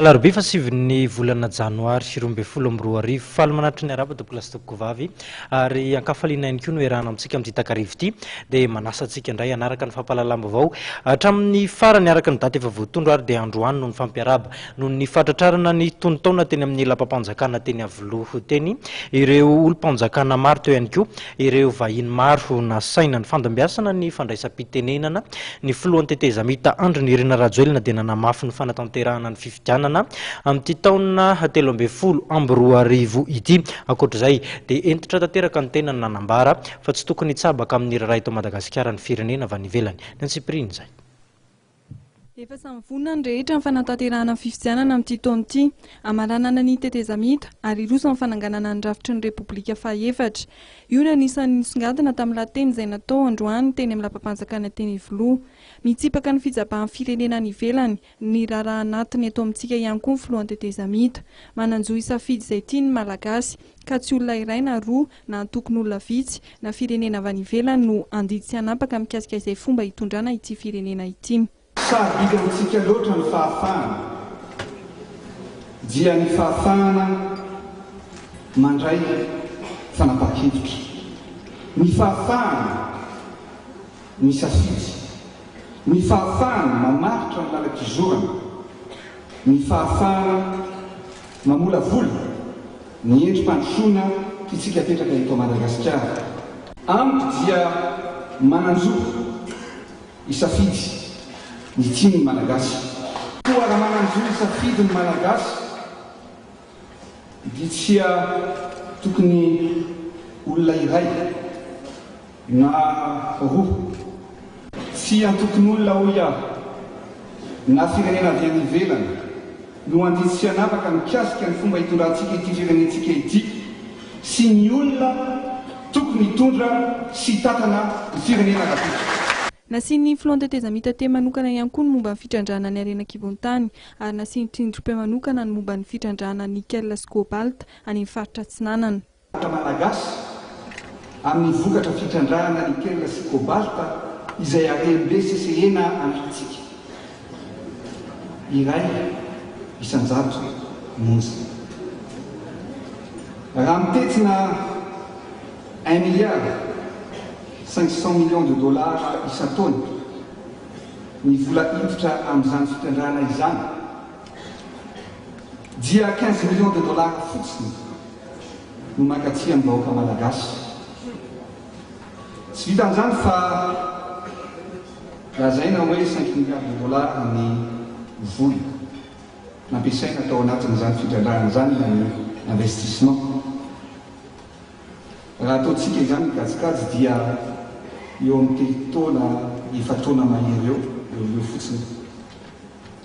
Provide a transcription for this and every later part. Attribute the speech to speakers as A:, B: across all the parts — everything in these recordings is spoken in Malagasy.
A: Alarobia fasiviny volana janoary sy 2024 faly manatry ny araba topolasitoko vavy ary ankafaliana ihany koa no erahana amintsika amin'ity takarivo ity dia manasa antsika indray anaraka ny fampahalalam-baovao hatramin'ny farany araka ny daty efa voatondro ary dia androany no ny fampiaraba noho ny fatratrarana ny tonontaona teny amin'ny lapam-panjakana teny Avoloho teny ireo olom-panjakana maro teo ihany koa ireo vahiny maro nasaina ny fandambiasana ny fandraisam-pitenenana ny filohan'ny tetezamita Andry Nirina Rajoelina dia nanamafy ny fanatanterahana ny fifidianana amin'ity taona 2024 ity. Ankoatr'izay dia entitra tanteraka ny tena nanambara fa tsy tokony hitsabaka amin'ny raray eto Madagasikara ny firenena avy any ivelany. Ny Antsipirini izay.
B: Efa samy vonona ny rehetra ny fanatanterahana ny fifidianana amin'ity taona ity, amaranana ny tetezamita ary rosa ny fananganana ny rafitry ny Repoblika faha-efatra. Io no anisan'ny nisongadina tamin'ny lateny izay natao androany teny amin'ny lapam-panjakana teny Ivoloha. Mitsipaka ny fijabahan'ny firenena ny ivelany, ny raharaha anatiny eto amintsika ihany koa ny filohan'ny tetezamita. Mananjo isafidy izay tiany ny malagasy ka tsy olona iray na roa na antokon'olona vitsy na firenena avy any ivelany no andidy sy anapaka mikasika izay fomba hitondrana ity firenena ity.
C: Sabidy amintsika loatra ny fahafahana dia ny fahafahana mandray fanapahan-kevitra, ny fahafahana misafidy, ny fahafahana mamaritra ny lala-kizorana, ny fahafahana mamolavola ny endrim-pandrosoana tiantsika apetraka eto Madagasikara. Amiko dia mananjoa isafidy ny tiany ny malagasy. Koa raha mananjoa isafidy ny malagasy dia tsy tokony olona iray na roa, tsy antokony olona hoia na firenena avy any ivelany no andidy sy anapaka mikasika ny fomba hitondrantsika ity firenentsika ity, sy ny olona tokony hitondra sy hitatana ny firenena rapitra.
B: Nasiany filohan'ny tetezamita teny manokana ihany koa ny momba ny fitrandrahana ny harena kibon-tany ary nasiany tsindrim-pe manokana ny momba ny fitrandrahana ny nickel sy cobalt any amin'ny faritra Atsinanana.
C: Malagasy amin'ny vokatra fitrandrahana nickel sy cobalt izay arembe sesehena amintsika iray isan-jato monja. Raha mitetsina 1 milliard 500 millions de dollars isan-taona ny vola hiditra amin'izany fitrandrahana izany dia 15 millions de dollars fotsiny no mankatsy amin'ny vahoaka malagasy. Tsy vitan'izany fa lazaina hoe 5 milliards de dollars ny vola nampiasaina tao anatin'izany fitrandrahana izany na ny investissement. Raha ataontsika izany mikajikajy dia eo amin'ny telon-taona 4 taona mahery eo fotsiny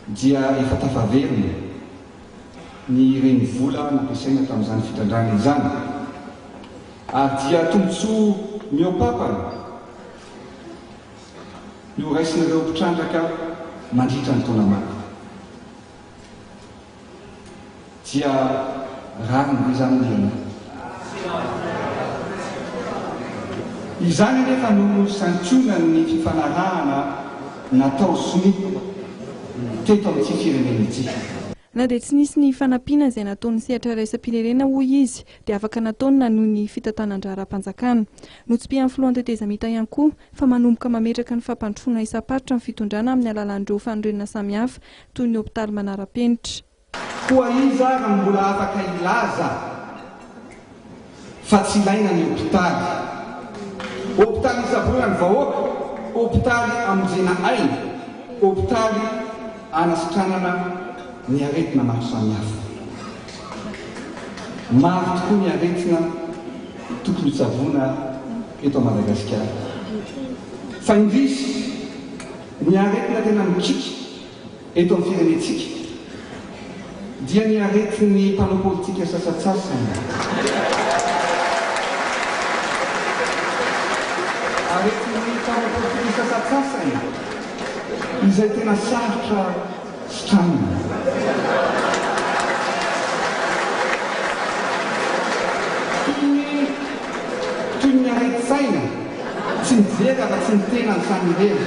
C: dia efa tafaverina ny reny vola nampiasaina tamin'izany fitrandrahana izany ary dia tombotsoa miopapana no raisin'ireo mpitrandraka mandritra ny taona maro. Dia rariny izany lena. Izany nefa no santionany ny fifanarahana natao somi teto amin'ity firenena ity.
B: Na dia tsy nisy ny fanampiana izay nataony sehatra raisam-pirenena hoy izy dia afaka nataony na noho ny fitantanan-draharam-panjakana. Notsipihan'ny filohan'ny tetezamita ihany koa fa manomboka mametraka ny fampandrosoana isam-paritra ny fitondrana amin'ny alalan'ireo fanorenana samihafa toy ny hopitaly manara-penitra.
C: Koa izy ary mbola afaka ilaza fa tsy ilaina ny hopitaly. Hopitaly isaboana ny vahoaka, hopitaly amonjena aina, hopitaly anasitranana ny aretina maro samihafa. Maro tokoa ny aretina tokony hitsavoana eto Madagasikara. Fa indrisy ny aretina tena mikiky eto amin'ny firenentsika dia ny aretin'ny mpanao politika sasatsasany. Aretin'ny mpanao politika sasatsasany izay tena sarotra stranina. saina tsy mijery fa tsy mitena ny fanireny.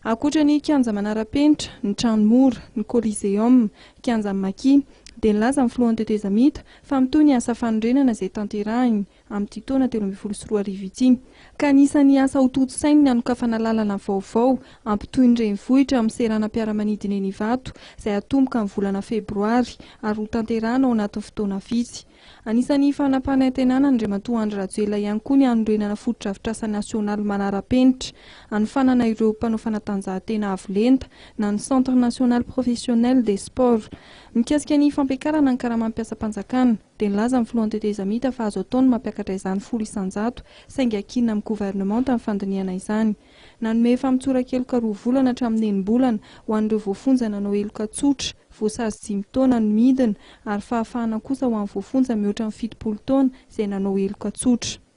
B: Ankoatra ny kianja manara-penitra, ny tranomora, ny coliseum, kianja maki dia nilaza amin'ny filohan'ny tetezamita fa mitoy ny asa fanorenana izay tanterahiny amin'ity taona 2024 ity. Ka anisan'ny asa ho toto-sainy ny anokafana lalana vaovao ampitoy ny renivohitra amin'ny seranam-piaramanidina eny Ivato izay atomboka amin'ny volana febroary ary ho tanterahana ao anatin'ny fotoana vitsy. Anisan'ny fanapana antenana ny Andriamatoa Andry Rajoelina ihany koa ny anorenana foto-drafitr'asa nasionaly manara-penitra, anofanana ireo mpanao fanatanjahantena avolenta na ny Centre National Professionnel des Sports. Mikasika ny fampiakarana ny karamanam-piasam-panjakana dia nilaza amin'ny filohan'ny tetezamita fa azo ataony mampiakatra izany 100% saingy akinina amin'ny gouvernement tamin'ny fandiniana izany. Nanome efa mitsorakeloka 2 volana hatramin'ny 9 bolana ho an'ireo voafonja nanao eloka tsotra, voasazy 5 taona no midina ary fahafahana kosa ho an'ny voafonja mihoatra ny 70 taona izay nanao eloka tsotra.